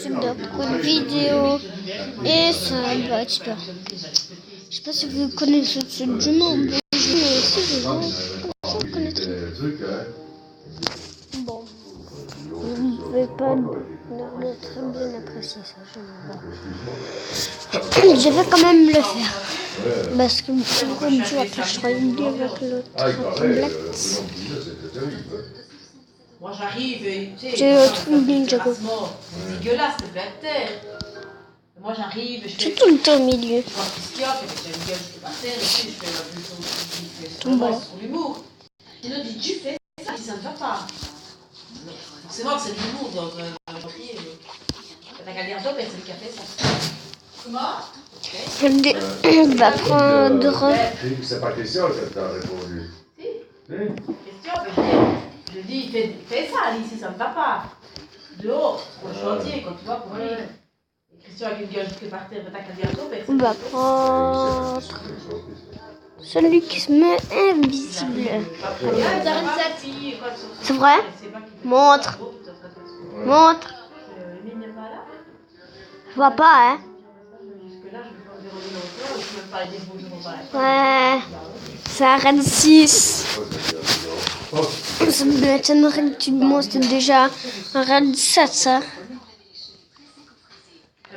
youtubeur pour une vidéo et ça va être super. Je sais pas si vous connaissez ce du nom, mais si je joue, vous connaîtrez. Bon, vous ne pouvez pas très bien apprécier ça, je vais quand même le faire. Parce que pourquoi je joue à Clash Royale avec l'autre tablette. Moi j'arrive et tu sais, J'ai autre Ninjago. c'est dégueulasse, c'est plein de terre. Moi j'arrive et je fais. Tout le temps au milieu. Je vois qu'est-ce qu'il y a, j'ai une gueule qui est par terre, et puis je fais la plus Tout bas. sur l'humour. Il nous dit, tu fais ça, ça ne va pas. Forcément que c'est de l'humour, donc t'as qu'à dire, c'est le café, ça. Comment? Il va prendre. C'est pas question, je t'ai répondu. Si. Question, je dis, fais ça, Alice, ça ne va pas. Dehors, pour le chantier, quand tu vois, pour aller. Et Christian avec une gueule qui est par terre, t'as qu'à dire, Il va prendre. Celui qui se met invisible. C'est vrai? Montre. Montre. Je vois pas, hein? Ouais. C'est un raid 6. Ça m'étonnerait que tu me montres déjà un raid 7, ça.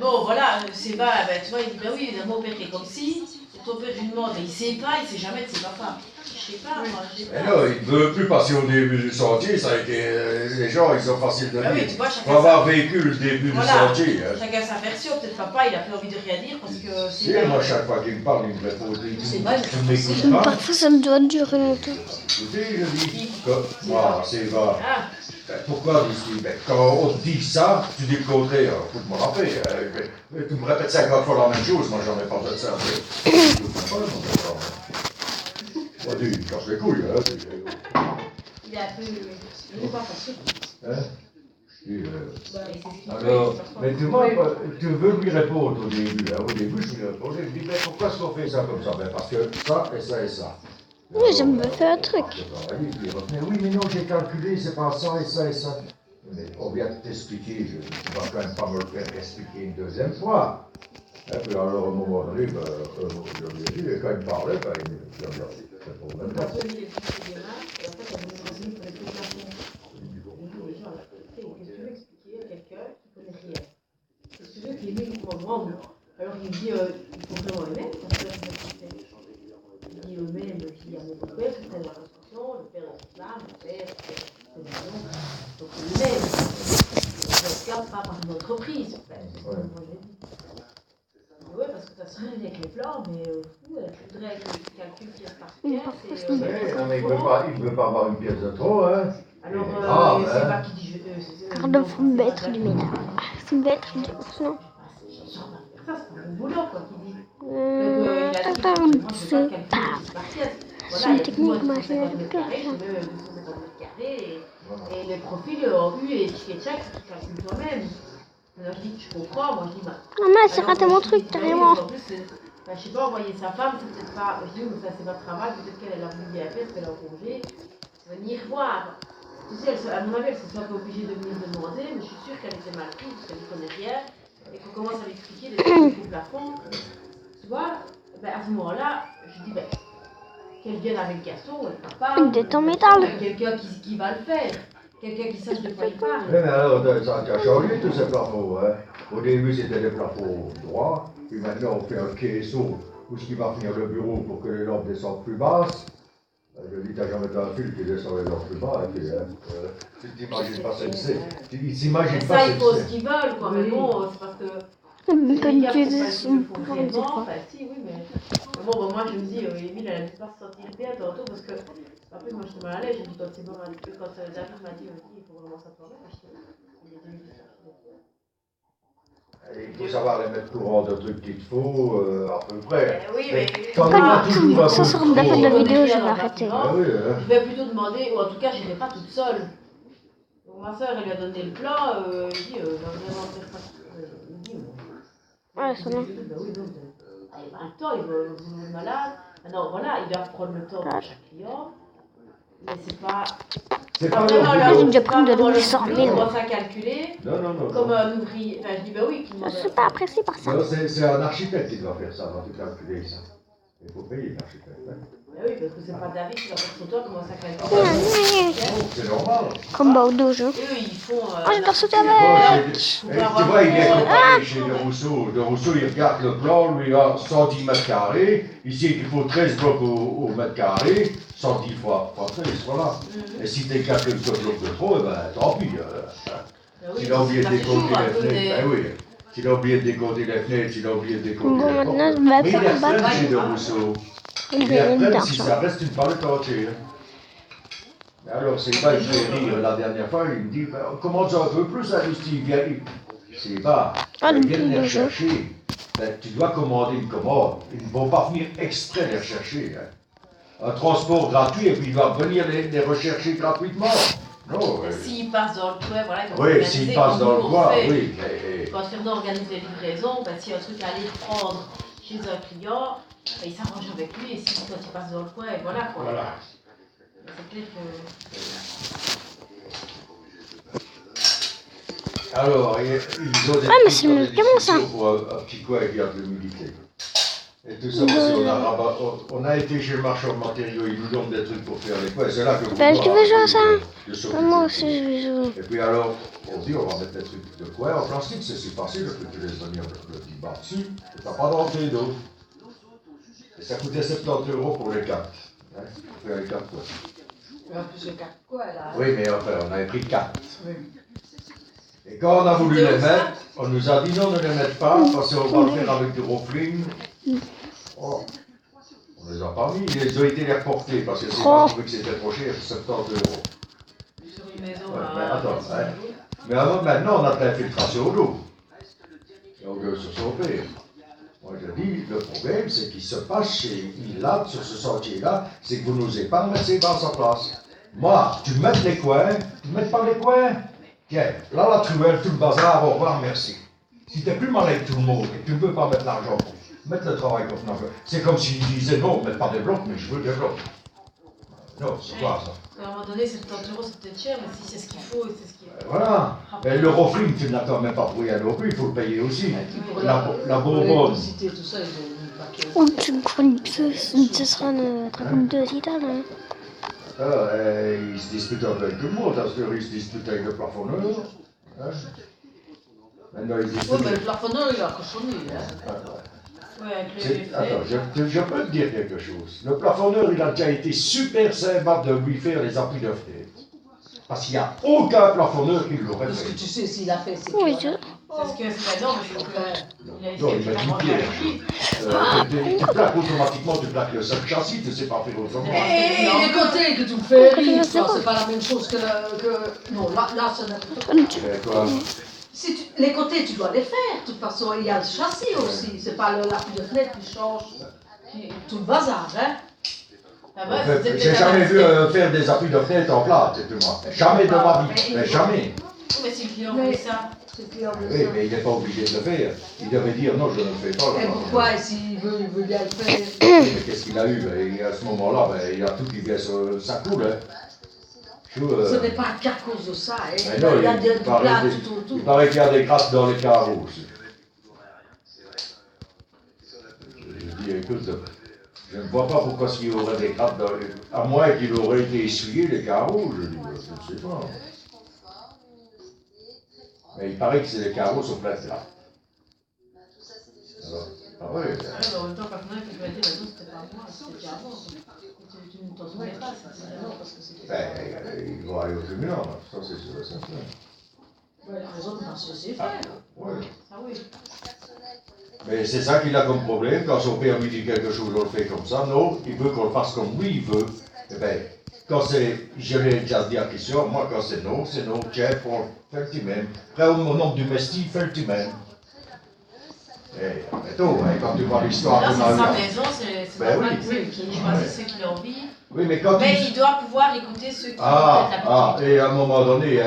Bon, voilà, c'est pas, ben, tu vois, il dit, ben oui, mon père est comme si, ton père lui demande, il sait pas, il sait jamais de ses papas. Je sais pas, moi, je sais pas. Mais là, il ne veut plus passer au début du sentier, ça a été, les gens, ils ont facile de Ben oui, dire. tu vois, chacun Pour avoir vécu le début du sentier. Chacun sa version, peut-être papa, il a plus envie de rien dire parce que Si, moi, chaque fois qu'il me parle, il me répond, c'est mal. tu ne m'écoutes pas. Parfois, ça me doit durer longtemps. Écoutez, je dis, voilà, c'est vrai. Pourquoi je dis, quand on te dit ça, tu dis le contraire, foute-moi la paix. Tu me répètes 50 fois la même chose, moi j'en ai pas besoin de ça. Moi, tu me casses les couilles, hein. Il est un peu. Il n'est pas facile. Alors, mais tu vois, tu veux lui répondre au début. Hein. Au début, je lui répondais, je dis, mais pourquoi est-ce qu'on fait ça comme ça? Ben, parce que ça et ça et ça. Oui, je me fais un truc. Mais oui, mais non, j'ai calculé, c'est pas ça et ça et ça. Mais on vient de t'expliquer, tu vas quand même pas me le faire expliquer une deuxième fois. Et puis alors, à un moment donné, je lui ai dit, et quand il me parlait, il a dit, c'est pour même pas. Qu'est-ce que tu veux qu'il aime moi, alors il me dit, il faut vraiment aimer, parce que il dit même qu'il y a mon père, c'est la construction, le père est l'islam, le père c'est la maison, donc il l'aime. Je ne regarde pas par une entreprise, c'est ce que moi j'ai dit. Oui, parce que ça serait avec les plans, mais fou, je voudrais que tu calcules pièce par pièce. Mais il ne veut pas avoir une pièce de trop, hein. Alors, c'est pas qui dit je. Pardon, faut me mettre du métal. Faut me mettre du non. Ça, c'est pas mon boulot, quoi, qui dit. C'est tard. C'est une technique machine de cœur. Et les profils U et check, tu calcules toi-même. Alors je dis, je comprends, moi je dis, Maman, c'est raté mon truc, carrément. En plus, je sais pas, envoyer sa femme, c'est peut-être pas. Je dis, mais ça c'est pas travail, peut-être qu'elle a voulu bien faire, qu'elle est en congé. Venir voir. Tu sais, à mon avis, elle se soit pas obligée de venir demander, mais je suis sûre qu'elle était mal prise, parce qu'elle ne connaît rien, et qu'on commence à lui expliquer des trucs au plafond. Tu vois, ben, à ce moment-là, je dis, ben, qu'elle vienne avec le garçon, le papa, Des métal. quelqu'un qui va le faire, quelqu'un qui sache de quoi il parle. Oui, mais alors, ça a changé tous ces plafonds. Hein. Au début, c'était des plafonds droits, puis maintenant, on fait un caisson où ce qui va finir le bureau pour que les lampes descendent plus basses. Je dis, t'as jamais un fil qui descend les lampes plus bas, et puis, tu t'imagines pas ce que c'est. Ils s'imaginent pas ça, ce ils que font c'est. ce qu'ils veulent, quoi, mais bon, c'est parce que. Comme Les tu gars, dis, c'est son pas pouvoir, c'est quoi? si, oui, mais bon, moi je me dis, Émile, elle a dû pas se sentir bien tantôt parce que, en plus, moi j'étais mal à l'aise, j'ai dit quand c'est bon, quand David m'a dit, il faut vraiment s'informer, parce que Il faut savoir les mettre courant de trucs qu'il faut, à peu près. Oui, mais. Ça sort de la fin de la vidéo, je vais arrêter. Je vais plutôt demander, ou en tout cas, je n'irai pas toute seule. Donc ma soeur, elle lui a donné le plan, elle dit, va vraiment faire ça. Il dit, ouais, c'est bon. Bah oui, donc, il va le temps, il va malade. Non, voilà, il doit prendre le temps pour chaque client. Mais c'est pas C'est Pas pas vraiment leur là, boulot. J'ai déjà pas pris de vraiment leur 800 000. boulot, on commence à calculer Non. comme un ouvrier. Enfin, je dis bah oui, qui Je demande. suis pas appréciée par ça. Non, c'est un architecte qui doit faire ça, va tout calculer ça. Il faut payer l'architecte. Hein. Bah oui, parce que c'est pas David qui va faire sur toi, commence à calculer. Bon, c'est normal. Comme Bordeaux, je. Et eux, ils font. Oh, j'adore sauter Bon, avec. tu vois, il vient comparer chez De Rousseau. De Rousseau, il regarde le plan, lui, il a 110 mètres carrés. Ici, il faut 13 blocs au mètre carré. 110 fois 13, voilà. Et si tu calcules ce bloc de trop, eh ben, tant pis. Bah oui, S'il a oublié de ça fait décompter toujours un les peu fenêtres, des- ben oui. S'il a oublié de décompter les fenêtres, s'il a oublié de décompter Bon, les portes. maintenant, je vais Mais il faire est un bac. plein chez De Rousseau. Il Il y est a une plein si d'argent. ça reste une palette entière. Alors, c'est pas, je vais rire la dernière fois, il me dit, ben, comment ça un peu plus, Agustin, viens, c'est pas, Ah, ils le viennent les petit jeu. rechercher. Ben, tu dois commander une commande. Ils ne vont pas venir exprès les rechercher. Hein. Un transport gratuit, et puis ils doivent venir les rechercher gratuitement. Non, S'ils passent dans le coin, voilà, ils vont oui, s'organiser s'ils passent comme dans le nous, on coin, fait. oui. Quand Fernand organise les livraisons, ben, s'il y a un truc à aller prendre chez un client, ben, il s'arrange avec lui, et si toi tu passes dans le coin, et voilà quoi. Voilà. C'est clair que. Alors, ils ont des Ah, mais trucs c'est dans mieux les que moi, ça. discussions pour un petit coin qui a de l'humidité. Et tout ça, parce qu'on a été chez le marchand de matériaux, il nous donne des trucs pour faire les coins. C'est là que vous Ben, tu veux jouer à ça? de s'occuper. Moi aussi, je vais jouer. Et puis alors, on dit, on va mettre des trucs de coin en plastique, c'est facile, que tu laisses venir le petit bas dessus, et t'as pas d'entrée d'eau. Et ça coûtait 70 € pour les 4. Hein, pour faire les 4 coins. En plus, le cas quoi là. Oui, mais enfin, on avait pris 4. Oui. Et quand on a voulu C'était les où, ça? mettre, on nous a dit non, ne les mettez pas, parce qu'on va le faire avec du rofling. Oh, on les a pas mis, ils ont été les reportés, parce que c'est pas trouvé que c'était trop cher, 70 €. Sur une maison Ouais, à. mais attends, hein. Mais alors, maintenant, on a de l'infiltration d'eau. Et on gueule sur son père. Moi, je dis, le problème, c'est qu'il se passe chez Ilat, sur ce sentier-là, c'est que vous n'osez pas mettre ses bases en place. Moi, tu mets les coins, tu ne mets pas les coins. Tiens, là, la truelle, tout le bazar, au revoir, merci. Si tu n'es plus mal avec tout le monde et que tu ne peux pas mettre l'argent pour mettre le travail comme ça, c'est comme s'ils disaient non, mets pas des blocs, mais je veux des blocs. Non, c'est quoi ça? À un moment donné, 70 € c'est peut-être cher, mais si c'est ce qu'il faut, c'est ce qu'il faut. Voilà. Mais le rofling, tu ne l'attends même pas pour rien non plus, il faut le payer aussi. La bonbonne. L'électricité, tout ça, ils ont mis le paquet. Oh, tu me crois ce sera notre groupe de citane. Hein. Alors, il se dispute avec tout le monde, parce qu'il se dispute avec le plafonneur. Hein? Maintenant, il se dispute. Oui, mais le plafonneur, il a cochonné. Hein. Attends, Oui, avec les je peux te dire quelque chose. Le plafonneur, il a déjà été super sympa de lui faire les appuis de fenêtre. Parce qu'il n'y a aucun plafonneur qui l'aurait Parce que fait. tu sais, s'il a fait, c'est Oui, que. je... Parce que c'est pas non, mais c'est que. Non, il m'a dit Pierre. Tu plaques automatiquement, tu plaques le seul châssis, tu ne sais pas faire autrement. Et les côtés que tu fais, Je sais pas. c'est pas la même chose que... Non, là c'est n'importe quoi. Quoi? Si les côtés, tu dois les faire. De toute façon, il y a le châssis aussi. C'est pas l'appui de fenêtre qui change. Tout le bazar, hein. Ah En ouais, fait, c'était j'ai peut-être jamais un- vu faire des appuis de fenêtre en plat, c'est moi. Jamais de ma vie, mais jamais. Oui, mais si le client Mais- fait ça. C'est clair de Oui, ça. mais il n'est pas obligé de le faire. Il devait dire non, je ne le fais pas. Et pourquoi, s'il veut bien le faire? Oui, mais qu'est-ce qu'il a eu? Et à ce moment-là, il a tout qui vient sur sa coule. Hein. Ce n'est pas qu'à cause de ça. Hein. Mais non, Il y a du plat paraît, tout autour. il paraît qu'il y a des grattes dans les carreaux aussi. Je dis, écoute, je ne vois pas pourquoi il y aurait des grattes dans les... À moins qu'il aurait été essuyé les carreaux, je dis, je ne sais pas. Mais il paraît que c'est les carreaux sur place là. Alors, ah ouais, Ouais, mais en même temps, quand on a que je m'ai dit, la douce, c'était pas moi, c'était déjà avant. Tu ne t'en souviens pas, c'était non, parce que c'était. ils vont aller au tribunal, là. Ça c'est sûr et certain. Ouais, les autres, non, c'est Ah, faire. ouais. Ah oui. Mais c'est ça qu'il a comme problème, quand son père lui dit quelque chose, on le fait comme ça. Non, il veut qu'on le fasse comme lui, il veut. Eh bien, quand c'est, je l'ai déjà dit à Christian, moi quand c'est non, tiens, fais le même. Après, au nom du Mesti, fais le même. Et mettons, quand tu vois l'histoire Là, qu'on c'est a sa eue. maison, c'est Ben normal oui. qu'il choisit ceux qui l'ont envie. Oui, mais quand Mais tu... il doit pouvoir écouter ceux qui ont Ah, l'habitude. et à un moment donné,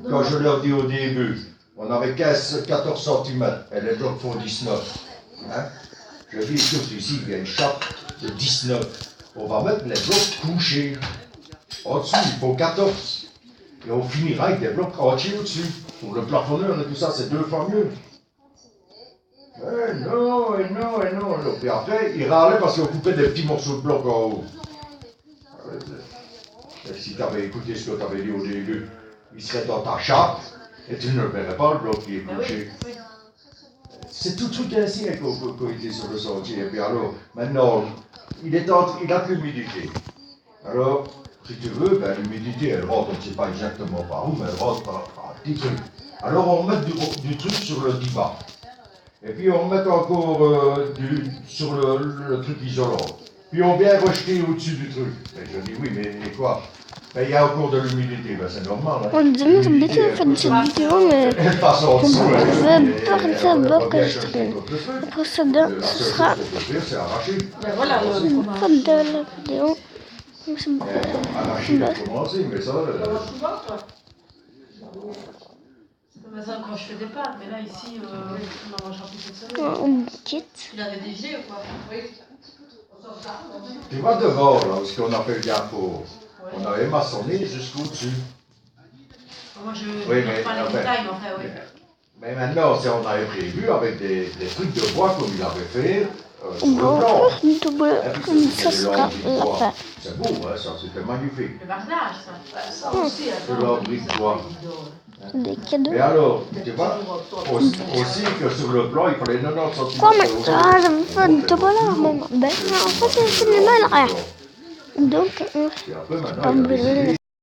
quand je leur dis au début, on avait 14 cm, et les blocs font 19. Hein? Je dis, écoute, ici, il y a une chape de 19. On va mettre les blocs couchés. En-dessous, il faut 14. Et on finira avec des blocs entiers au-dessus. Pour le plafonneur et tout ça, c'est 2 fois mieux. Non. Et après, il râlait parce qu'on coupait des petits morceaux de bloc en haut. Si tu avais écouté ce que tu avais dit au début, il serait dans ta chape et tu ne verrais pas le bloc qui est couché. C'est tout truc ainsi hein, qu'on était sur le sentier. Et puis alors, maintenant, il a de l'humidité. Alors, si tu veux, ben, l'humidité, elle rentre, on ne sait pas exactement par où, mais elle rentre par un petit truc. Alors, on remet du truc sur le divan. Et puis, on remet encore sur le truc isolant. Puis, on vient rejeter au-dessus du truc. Et je dis, oui, mais quoi? Ben, il y a encore de l'humidité, ben, c'est normal. Hein. On est déjà embêté en fait de cette vidéo, mais Elle passe en je dessous. vais partir d'abord que je traîne. Après ça, ce sera C'est arraché. Ben voilà, une fin de la vidéo. Arraché, il a commencé, mais ça. souvent, toi. C'est comme ça quand je fais des pâtes, mais là, ici, on en mangera plus cette semaine. On quitte. Tu l'avais déjà ou quoi? Oui. Tu vois devant, là, ce qu'on appelle Garfo. On avait maçonné jusqu'au-dessus. Moi, je Oui, ne mais pas les enfin, détails, en fait, oui. Mais maintenant, si on avait prévu avec des trucs de bois comme il avait fait sur le Bon, plan. une double, ça sera la fin. C'est beau, hein, ça, c'était magnifique. Le bardage, ça. Ça aussi, C'est leur brique de bois. Des cadeaux. Mais alors, tu vois, aussi que sur le plan, il fallait 90 cm. Quoi, mais ça, je me fais une double arme. Ben, en fait, c'est le mal. Donc, Et après, maintenant, pas il y a besoin des de